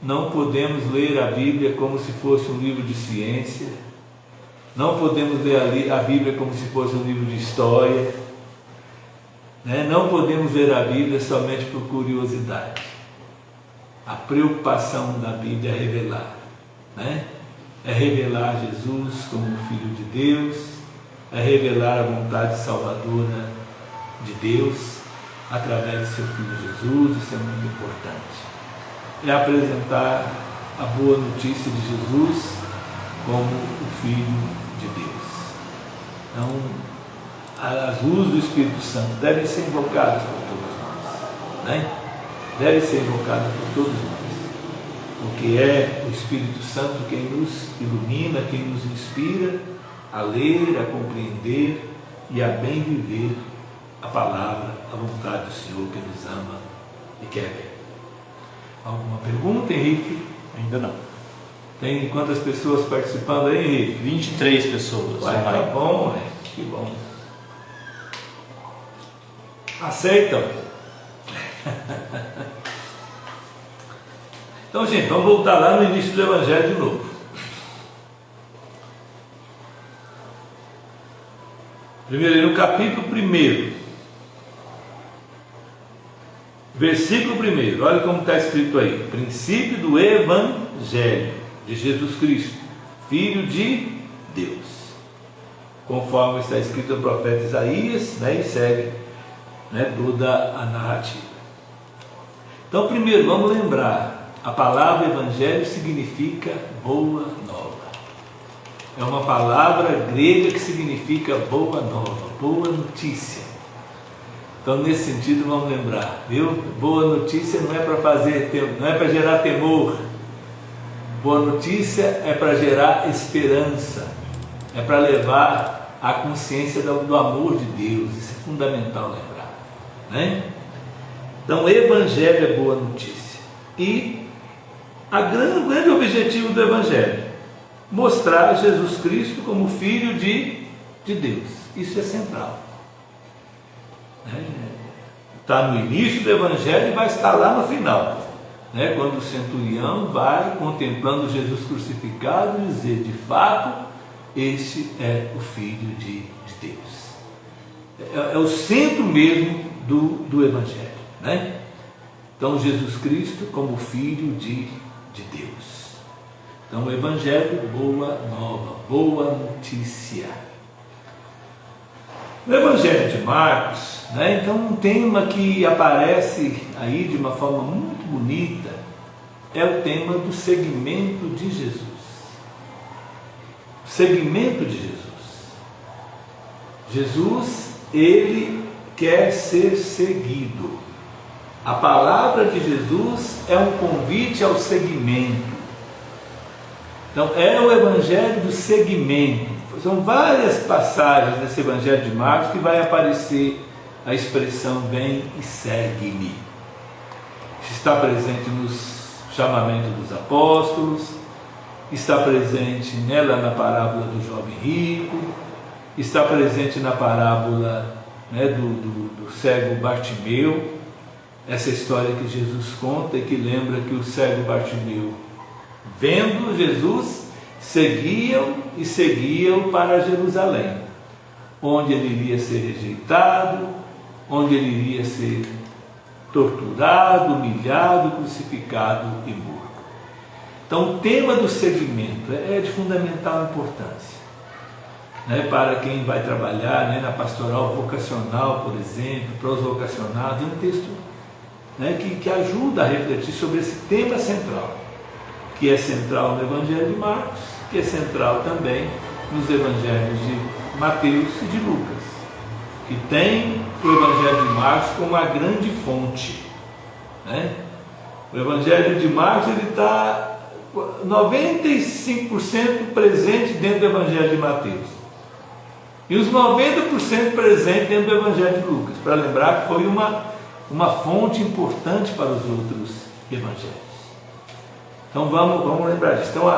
Não podemos ler a Bíblia como se fosse um livro de ciência. Não podemos ler a Bíblia como se fosse um livro de história, né? Não podemos ler a Bíblia somente por curiosidade. A preocupação da Bíblia é revelar, né? É revelar Jesus como Filho de Deus, é revelar a vontade salvadora de Deus através de seu Filho Jesus. Isso é muito importante. É apresentar a boa notícia de Jesus como o Filho de Deus. Então, as luzes do Espírito Santo devem ser invocadas por todos nós, né? Devem ser invocadas por todos nós, porque é o Espírito Santo quem nos ilumina, quem nos inspira a ler, a compreender e a bem viver a palavra, a vontade do Senhor que nos ama e quer bem. Alguma pergunta, Henrique? Ainda não. Tem quantas pessoas participando aí, Henrique? 23 pessoas. Vai, tá bom, né? Que bom. Aceitam? Então, gente, vamos voltar lá no início do Evangelho de novo. Primeiro, no capítulo 1, versículo 1, olha como está escrito aí: princípio do Evangelho de Jesus Cristo, Filho de Deus, conforme está escrito no profeta Isaías, né, e segue, né, toda a narrativa. Então, primeiro, vamos lembrar, a palavra Evangelho significa boa nova. É uma palavra grega que significa boa nova, boa notícia. Então, nesse sentido, vamos lembrar, viu? Boa notícia não é para gerar temor. Boa notícia é para gerar esperança, é para levar a consciência do amor de Deus. Isso é fundamental lembrar, né? Então, Evangelho é boa notícia. E o grande objetivo do Evangelho: mostrar Jesus Cristo como Filho de Deus. Isso é central. Está no início do Evangelho e vai estar lá no final, né? Quando o centurião vai contemplando Jesus crucificado e dizer: de fato, este é o Filho de Deus. É o centro mesmo do Evangelho, né? Então, Jesus Cristo como Filho de Deus. Então, o Evangelho, boa nova, boa notícia. No Evangelho de Marcos, né, então um tema que aparece aí de uma forma muito bonita é o tema do seguimento de Jesus. O seguimento de Jesus. Jesus, ele quer ser seguido. A palavra de Jesus é um convite ao seguimento. Então, é o Evangelho do seguimento. São várias passagens nesse Evangelho de Marcos que vai aparecer a expressão vem e segue-me. Está presente nos chamamentos dos apóstolos, está presente nela na parábola do jovem rico, está presente na parábola, né, do cego Bartimeu, essa história que Jesus conta e que lembra que o cego Bartimeu, vendo Jesus, seguiam para Jerusalém, onde ele iria ser rejeitado, onde ele iria ser torturado, humilhado, crucificado e morto. Então o tema do seguimento é de fundamental importância, né, para quem vai trabalhar, né, na pastoral vocacional, por exemplo, para os vocacionados. É um texto, né, que ajuda a refletir sobre esse tema central, que é central no Evangelho de Marcos, que é central também nos Evangelhos de Mateus e de Lucas, que tem o Evangelho de Marcos como a grande fonte, né? O Evangelho de Marcos está 95% presente dentro do Evangelho de Mateus e os 90% presente dentro do Evangelho de Lucas, para lembrar que foi uma fonte importante para os outros evangelhos. Então vamos lembrar disso. Então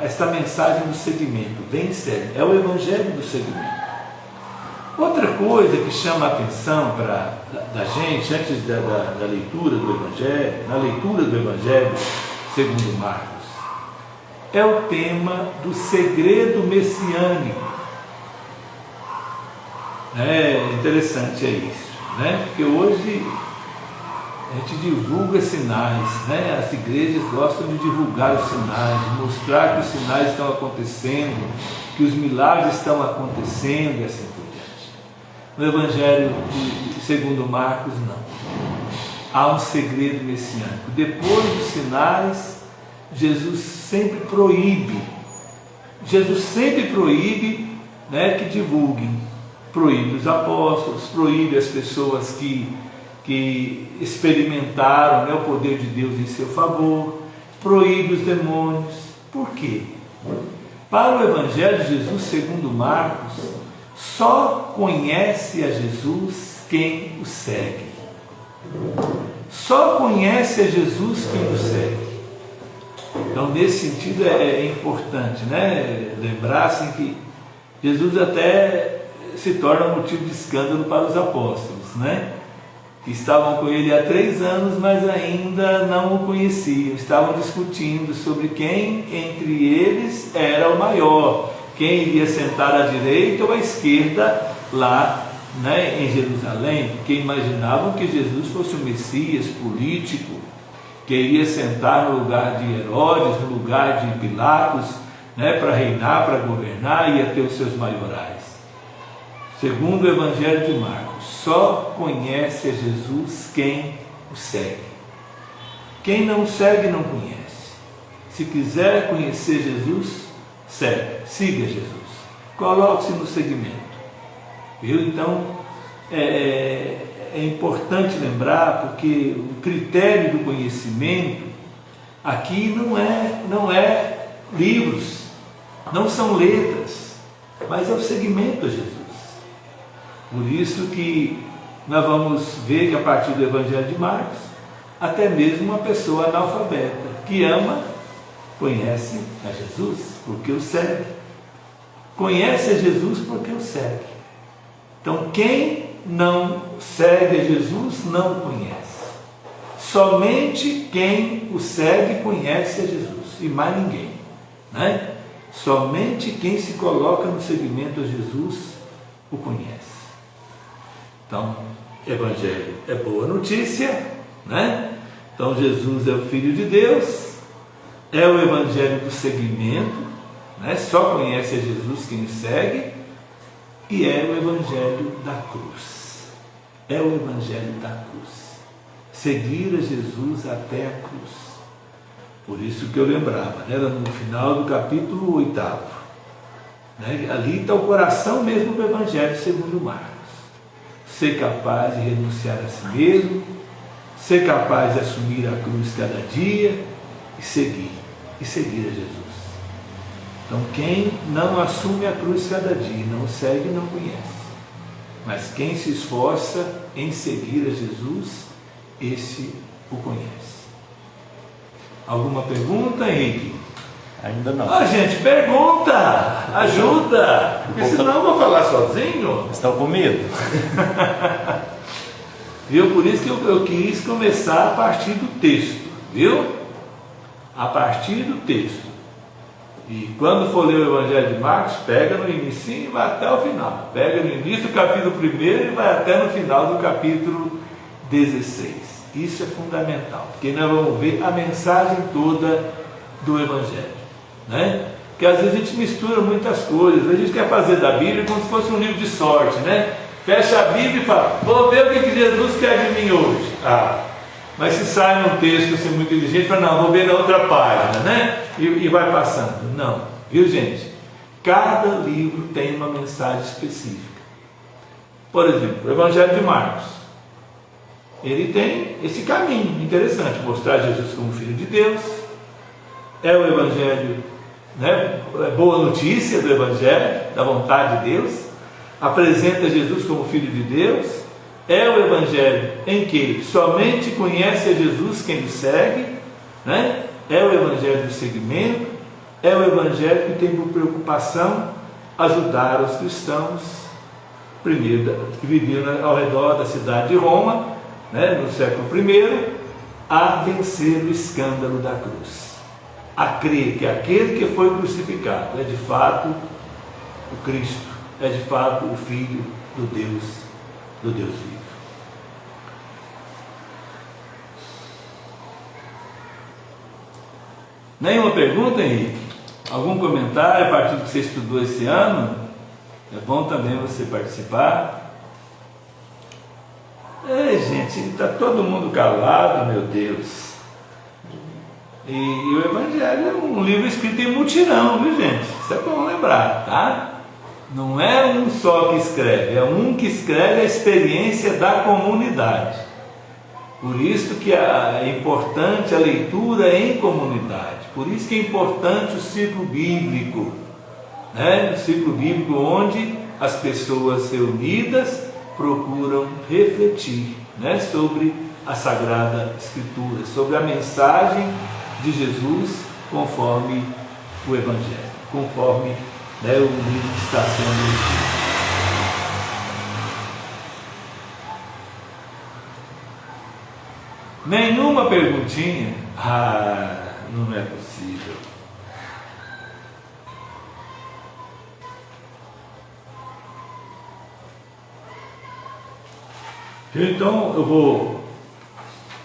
esta mensagem do seguimento, vem sério, é o Evangelho do seguimento. Outra coisa que chama a atenção da gente, antes da leitura do Evangelho, na leitura do Evangelho segundo Marcos, é o tema do segredo messiânico. É interessante, é isso, né? Porque hoje a gente divulga sinais, né? As igrejas gostam de divulgar os sinais, de mostrar que os sinais estão acontecendo, que os milagres estão acontecendo e assim por diante. No Evangelho segundo Marcos, não. Há um segredo messiânico. Depois dos sinais, Jesus sempre proíbe, né, que divulguem. Proíbe os apóstolos, proíbe as pessoas que experimentaram, né, o poder de Deus em seu favor, proíbe os demônios. Por quê? Para o Evangelho de Jesus segundo Marcos, só conhece a Jesus quem o segue. Só conhece a Jesus quem o segue. Então, nesse sentido, é importante, né, lembrar-se que Jesus até se torna motivo de escândalo para os apóstolos, né? Que estavam com ele há 3 anos, mas ainda não o conheciam. Estavam discutindo sobre quem entre eles era o maior, quem iria sentar à direita ou à esquerda lá, né, em Jerusalém, porque imaginavam que Jesus fosse o Messias político, que iria sentar no lugar de Herodes, no lugar de Pilatos, né, para reinar, para governar, ia ter os seus maiorais. Segundo o Evangelho de Marcos, só conhece a Jesus quem o segue. Quem não segue não conhece. Se quiser conhecer Jesus, siga Jesus. Coloque-se no seguimento. Viu? Então, é importante lembrar, porque o critério do conhecimento aqui não é livros, não são letras, mas é o seguimento a Jesus. Por isso que nós vamos ver que a partir do Evangelho de Marcos, até mesmo uma pessoa analfabeta que ama, conhece a Jesus porque o segue. Conhece a Jesus porque o segue. Então quem não segue a Jesus não o conhece. Somente quem o segue conhece a Jesus e mais ninguém, né? Somente quem se coloca no seguimento a Jesus o conhece. Então, Evangelho é boa notícia, né? Então, Jesus é o Filho de Deus, é o Evangelho do seguimento, né? Só conhece a Jesus quem o segue, E é o Evangelho da cruz. É o Evangelho da cruz. Seguir a Jesus até a cruz. Por isso que eu lembrava, né? No final do capítulo 8, né? Ali está o coração mesmo do Evangelho segundo Marcos. Ser capaz de renunciar a si mesmo, ser capaz de assumir a cruz cada dia e seguir a Jesus. Então quem não assume a cruz cada dia, não segue, não conhece. Mas quem se esforça em seguir a Jesus, esse o conhece. Alguma pergunta, Henrique? Ainda não. Gente, pergunta! Ajuda! Porque senão eu vou falar sozinho. Estão com medo? Viu? Por isso que eu quis começar a partir do texto. Viu? A partir do texto. E quando for ler o Evangelho de Marcos, pega no início e vai até o final. Pega no início do capítulo 1 e vai até no final do capítulo 16. Isso é fundamental, porque nós vamos ver a mensagem toda do Evangelho, né? Porque às vezes a gente mistura muitas coisas. A gente quer fazer da Bíblia como se fosse um livro de sorte, né? Fecha a Bíblia e fala, vou ver o que Jesus quer de mim hoje. Mas se sai num texto assim, muito inteligente, fala, não, vou ver na outra página, né? E vai passando. Não, viu, gente? Cada livro tem uma mensagem específica. Por exemplo, o Evangelho de Marcos. Ele tem esse caminho interessante, mostrar Jesus como Filho de Deus. É o Evangelho, né? É boa notícia do Evangelho, da vontade de Deus. Apresenta Jesus como Filho de Deus. É o Evangelho em que somente conhece a Jesus quem o segue, né? É o Evangelho do seguimento. É o Evangelho que tem por preocupação ajudar os cristãos, primeiro, que viviam ao redor da cidade de Roma, né, no século I, a vencer o escândalo da cruz, a crer que aquele que foi crucificado é de fato o Cristo, é de fato o Filho do Deus vivo. Nenhuma pergunta, Henrique? Algum comentário a partir do que você estudou esse ano? É bom também você participar. Gente, está todo mundo calado, meu Deus. E o Evangelho é um livro escrito em mutirão, viu, gente? Isso é bom lembrar, tá? Não é um só que escreve, é um que escreve a experiência da comunidade. Por isso que é importante a leitura em comunidade. Por isso que é importante o ciclo bíblico, né? O ciclo bíblico onde as pessoas reunidas procuram refletir, né, sobre a Sagrada Escritura, sobre a mensagem de Jesus conforme o Evangelho, conforme, né, o livro que está sendo lido. Nenhuma perguntinha? Não é possível. Então eu vou,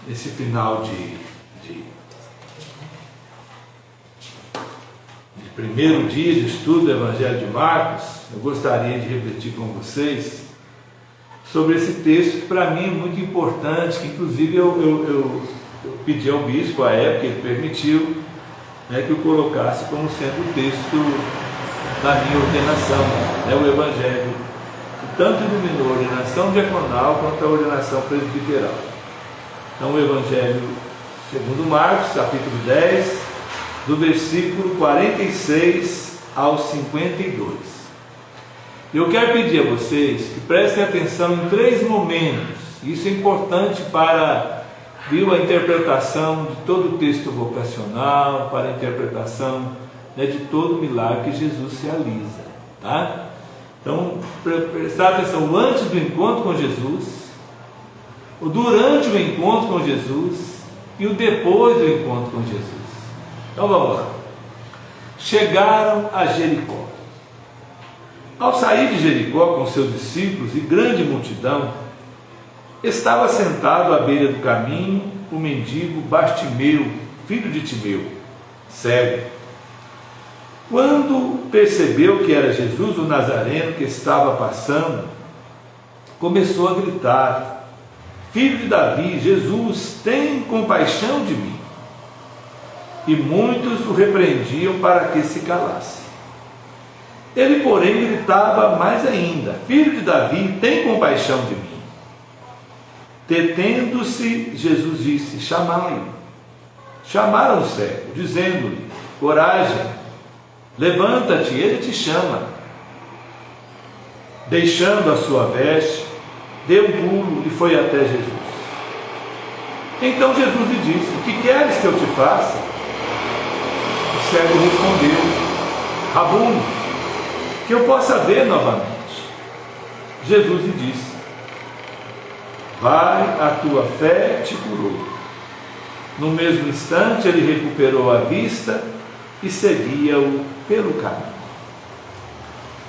nesse final de primeiro dia de estudo do Evangelho de Marcos, eu gostaria de refletir com vocês sobre esse texto que para mim é muito importante, que inclusive eu pedi ao bispo à época, ele permitiu, né, que eu colocasse como sendo o texto da minha ordenação, né, o Evangelho tanto iluminou a ordenação diaconal quanto a ordenação presbiteral. Então o Evangelho segundo Marcos, capítulo 10, do versículo 46 ao 52. Eu quero pedir a vocês que prestem atenção em 3 momentos. Isso é importante para, viu, a interpretação de todo o texto vocacional, para a interpretação, né, de todo o milagre que Jesus realiza, tá? Então, prestar atenção antes do encontro com Jesus, o durante o encontro com Jesus e o depois do encontro com Jesus. Então vamos lá. Chegaram a Jericó. Ao sair de Jericó com seus discípulos e grande multidão, estava sentado à beira do caminho o mendigo Bartimeu, filho de Timeu, cego. Quando percebeu que era Jesus, o Nazareno, que estava passando, começou a gritar: Filho de Davi, Jesus, tem compaixão de mim. E muitos o repreendiam para que se calasse. Ele, porém, gritava mais ainda: Filho de Davi, tem compaixão de mim. Detendo-se, Jesus disse: Chamai-o. Chamaram o cego, dizendo-lhe: Coragem, levanta-te, ele te chama. Deixando a sua veste, deu um pulo e foi até Jesus. Então Jesus lhe disse: O que queres que eu te faça? O cego respondeu: Rabune, que eu possa ver novamente. Jesus lhe disse: Vai, a tua fé te curou. No mesmo instante ele recuperou a vista e seguia-o pelo caminho.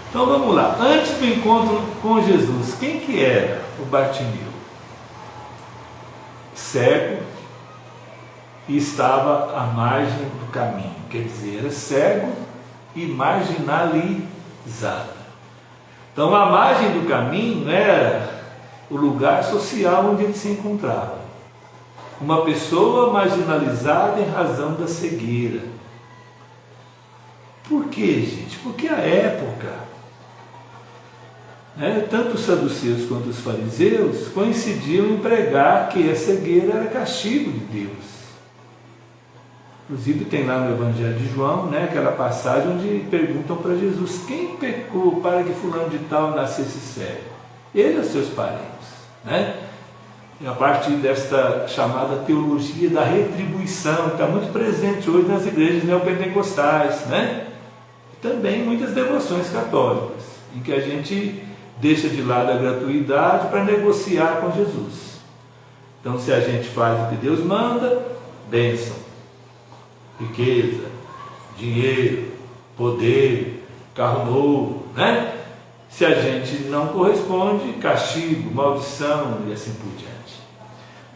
Então vamos lá, antes do encontro com Jesus, quem que era o Bartimeu? Cego, e estava à margem do caminho, quer dizer, era cego e marginalizado. Então a margem do caminho era o lugar social onde ele se encontrava. Uma pessoa marginalizada em razão da cegueira. Por quê, gente? Porque a época, tanto os saduceus quanto os fariseus coincidiam em pregar que a cegueira era castigo de Deus. Inclusive tem lá no Evangelho de João, aquela passagem onde perguntam para Jesus: quem pecou para que fulano de tal nascesse cego? Ele ou seus parentes? E a partir desta chamada teologia da retribuição, que está muito presente hoje nas igrejas neopentecostais, também muitas devoções católicas, em que a gente deixa de lado a gratuidade para negociar com Jesus. Então, se a gente faz o que Deus manda, bênção, riqueza, dinheiro, poder, carro novo, Se a gente não corresponde, castigo, maldição e assim por diante.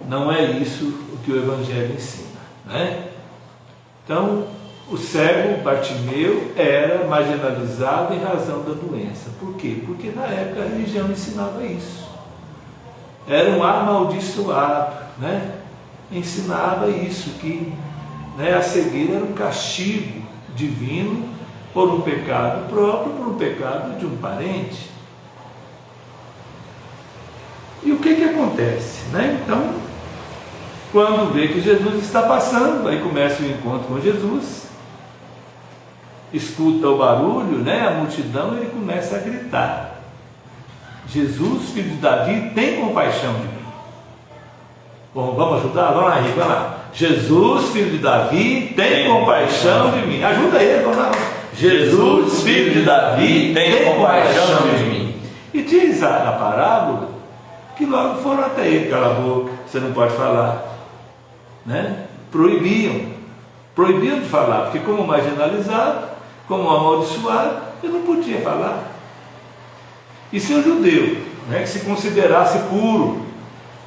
Não é isso o que o Evangelho ensina, Então, o cego Bartimeu era marginalizado em razão da doença. Por quê? Porque na época a religião ensinava isso. Era um amaldiçoado, Ensinava isso, que a cegueira era um castigo divino por um pecado próprio, por um pecado de um parente. E o que acontece? Então, quando vê que Jesus está passando, aí começa o encontro com Jesus, escuta o barulho, a multidão, ele começa a gritar: Jesus, filho de Davi, tem compaixão de mim. Bom, vamos ajudar? Vamos lá, Henrique, vamos lá. Jesus, filho de Davi, tem compaixão de mim. Ajuda ele, vamos lá. Jesus, filho de Davi, tem compaixão de mim. E diz a parábola que logo foram até ele: cala a boca, você não pode falar. Proibiam de falar, porque como marginalizado, como amaldiçoado, ele não podia falar. E se o judeu, que se considerasse puro,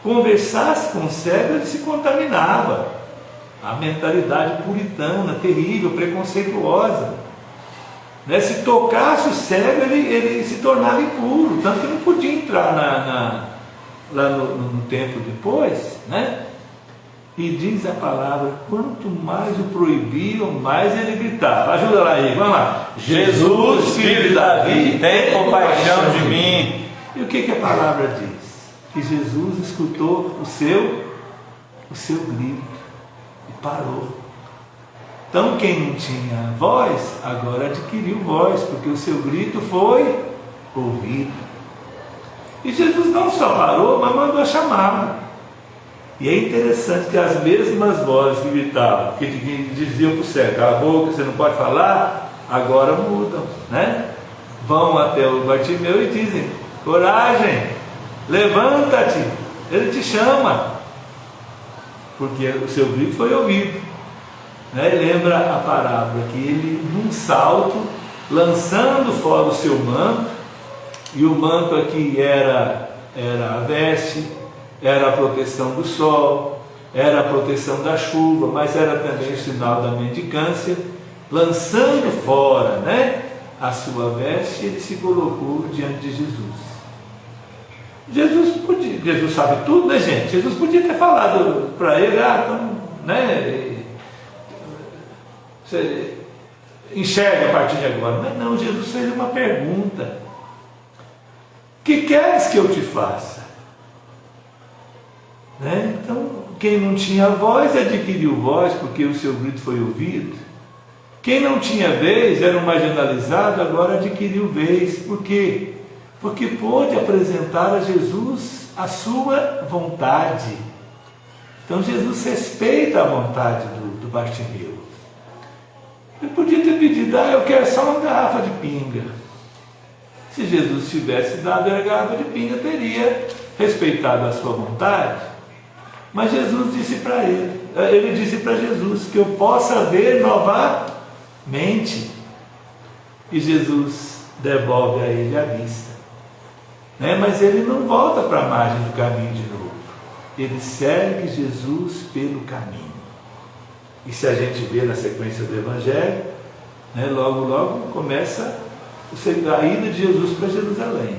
conversasse com o cego, ele se contaminava. A mentalidade puritana, terrível, preconceituosa. Se tocasse o cego, ele se tornava impuro, tanto que não podia entrar lá no templo depois, E diz a palavra, quanto mais o proibiam, mais ele gritava. Ajuda lá aí, vamos lá. Jesus, filho de Davi, tem compaixão de mim. E o que a palavra diz? Que Jesus escutou o seu grito e parou. Então quem não tinha voz, agora adquiriu voz, porque o seu grito foi ouvido. E Jesus não só parou, mas mandou chamá-lo. E é interessante que as mesmas vozes que gritavam, que diziam para o cego: cala a boca, você não pode falar, agora mudam, Vão até o Bartimeu e dizem: coragem, levanta-te, ele te chama, porque o seu grito foi ouvido. Lembra a parábola que ele, num salto, lançando fora o seu manto, e o manto aqui era a veste, era a proteção do sol, era a proteção da chuva, mas era também o sinal da mendicância. lançando fora, né, a sua veste, ele se colocou diante de Jesus. Jesus sabe tudo, né, gente? Jesus podia ter falado para ele, então, né, você enxerga a partir de agora. Mas não, Jesus fez uma pergunta: que queres que eu te faça? Né? Então, quem não tinha voz adquiriu voz, porque o seu grito foi ouvido. Quem não tinha vez, era um marginalizado, agora adquiriu vez. Por quê? Porque pôde apresentar a Jesus a sua vontade. Então Jesus respeita a vontade do Bartimeu. Ele podia ter pedido, eu quero só uma garrafa de pinga. Se Jesus tivesse dado a garrafa de pinga, teria respeitado a sua vontade. Mas Jesus disse para ele disse para Jesus, que eu possa ver novamente. E Jesus devolve a ele a vista. Mas ele não volta para a margem do caminho de novo. Ele segue Jesus pelo caminho. E se a gente vê na sequência do Evangelho, logo começa a ida de Jesus para Jerusalém.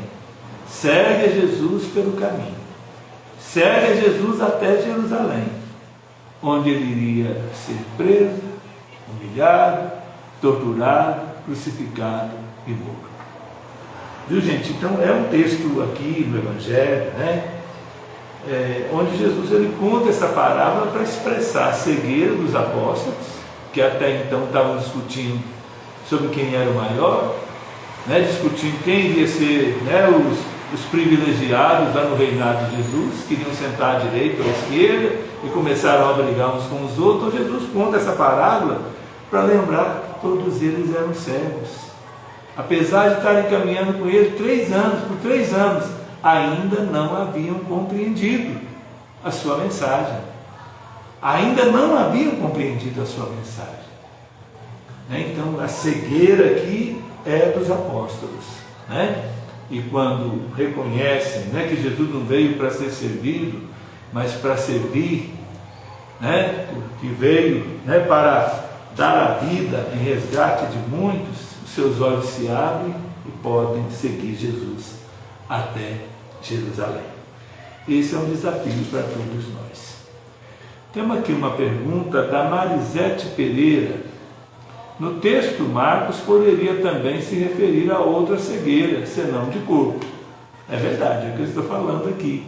Segue a Jesus pelo caminho. Segue a Jesus até Jerusalém, onde ele iria ser preso, humilhado, torturado, crucificado e morto. Viu, gente? Então é um texto aqui no Evangelho, onde Jesus ele conta essa parábola para expressar a cegueira dos apóstolos, que até então estavam discutindo sobre quem era o maior, discutindo quem iria ser os privilegiados lá no reinado de Jesus, queriam sentar à direita ou à esquerda e começaram a brigar uns com os outros. Então Jesus conta essa parábola para lembrar que todos eles eram cegos. Apesar de estarem caminhando com ele 3 anos, por 3 anos, ainda não haviam compreendido a sua mensagem. Ainda não haviam compreendido a sua mensagem. Então, a cegueira aqui é dos apóstolos. E quando reconhecem que Jesus não veio para ser servido, mas para servir, que veio para dar a vida em resgate de muitos, seus olhos se abrem e podem seguir Jesus até Jerusalém. Esse é um desafio para todos nós. Temos aqui uma pergunta da Marisete Pereira. No texto, Marcos poderia também se referir a outra cegueira, senão de corpo. É verdade, é o que eu estou falando aqui,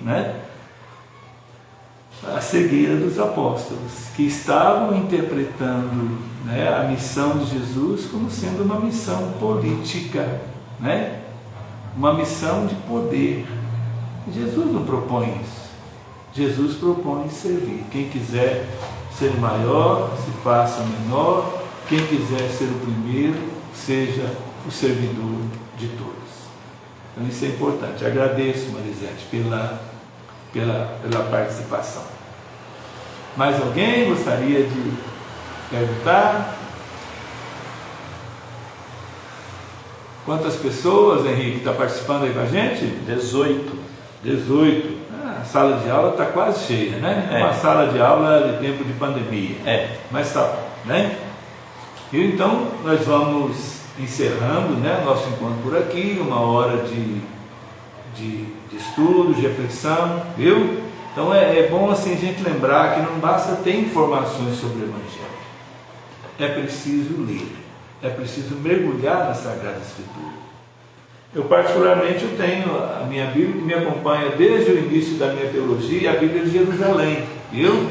A cegueira dos apóstolos, que estavam interpretando a missão de Jesus como sendo uma missão política, uma missão de poder. Jesus não propõe isso. Jesus propõe servir. Quem quiser ser maior, se faça menor. Quem quiser ser o primeiro, seja o servidor de todos. Então isso é importante. Agradeço, Marisete, pela participação. Mais alguém gostaria de perguntar? Quantas pessoas, Henrique, está participando aí com a gente? 18. A sala de aula está quase cheia, Uma sala de aula de tempo de pandemia. Mas está bom, E então nós vamos encerrando nosso encontro por aqui, 1 hora de estudo, de reflexão, viu? Então é bom assim a gente lembrar que não basta ter informações sobre o Evangelho. É preciso ler, é preciso mergulhar na Sagrada Escritura. Eu particularmente tenho a minha Bíblia que me acompanha desde o início da minha teologia, a Bíblia de Jerusalém, viu?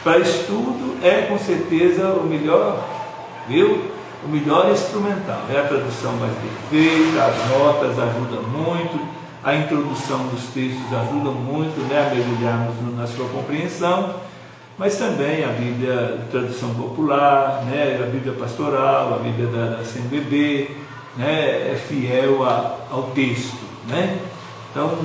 Para estudo é com certeza o melhor, viu? O melhor instrumental. É a tradução mais bem feita, as notas ajudam muito, a introdução dos textos ajuda muito a mergulharmos na sua compreensão, mas também a Bíblia de tradução popular, a Bíblia pastoral, a Bíblia da CNBB, é fiel ao texto. Então,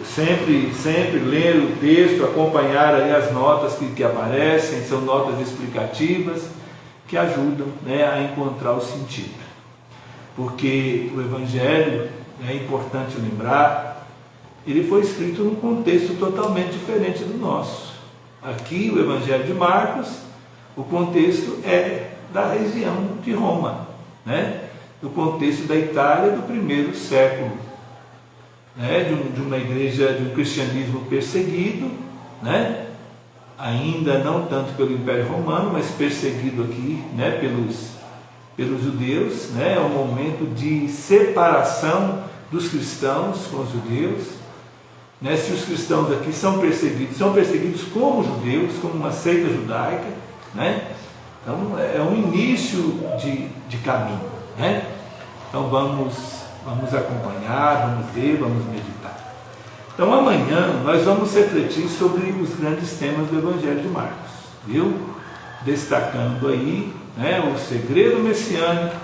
sempre ler o texto, acompanhar aí as notas que aparecem, são notas explicativas, que ajudam a encontrar o sentido. Porque o Evangelho, é importante lembrar, ele foi escrito num contexto totalmente diferente do nosso. Aqui, o Evangelho de Marcos, o contexto é da região de Roma, né? Do contexto da Itália do primeiro século, né? De uma igreja, de um cristianismo perseguido, né? Ainda não tanto pelo Império Romano, mas perseguido aqui, né? pelos judeus, né? É um momento de separação dos cristãos com os judeus, né? Se os cristãos aqui são perseguidos como judeus, como uma seita judaica, né? Então é um início de caminho, né? Então vamos acompanhar, vamos ver, vamos meditar. Então amanhã nós vamos refletir sobre os grandes temas do Evangelho de Marcos, viu? Destacando aí, né, o segredo messiânico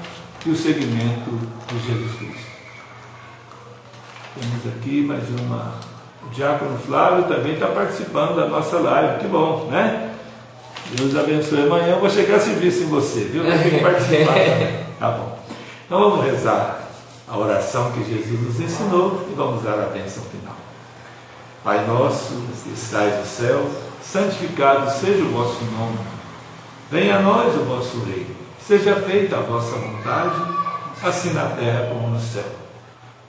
e o segmento de Jesus Cristo. Temos aqui mais uma. O diácono Flávio também está participando da nossa live, que bom, né? Deus abençoe. Amanhã eu vou chegar a serviço em você, viu? Tem que participar também. Tá bom. Então vamos rezar a oração que Jesus nos ensinou e vamos dar a bênção final. Pai nosso, que estais no céu, santificado seja o vosso nome. Venha a nós o vosso reino. Seja feita a vossa vontade, assim na terra como no céu.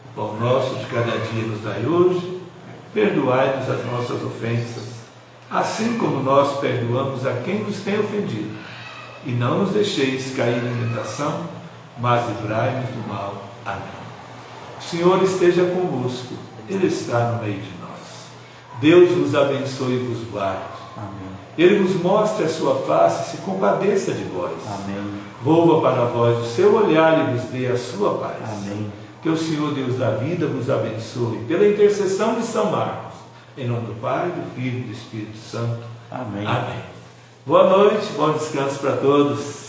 O pão nosso de cada dia nos dai hoje. Perdoai-nos as nossas ofensas, assim como nós perdoamos a quem nos tem ofendido. E não nos deixeis cair em tentação, mas livrai-nos do mal. Amém. O Senhor esteja convosco, Ele está no meio de nós. Deus vos abençoe e vos guarde. Amém. Ele vos mostre a sua face e se compadeça de vós. Amém. Volva para vós o seu olhar e vos dê a sua paz. Amém. Que o Senhor Deus da vida vos abençoe, pela intercessão de São Marcos, em nome do Pai, do Filho e do Espírito Santo. Amém. Amém. Boa noite, bom descanso para todos.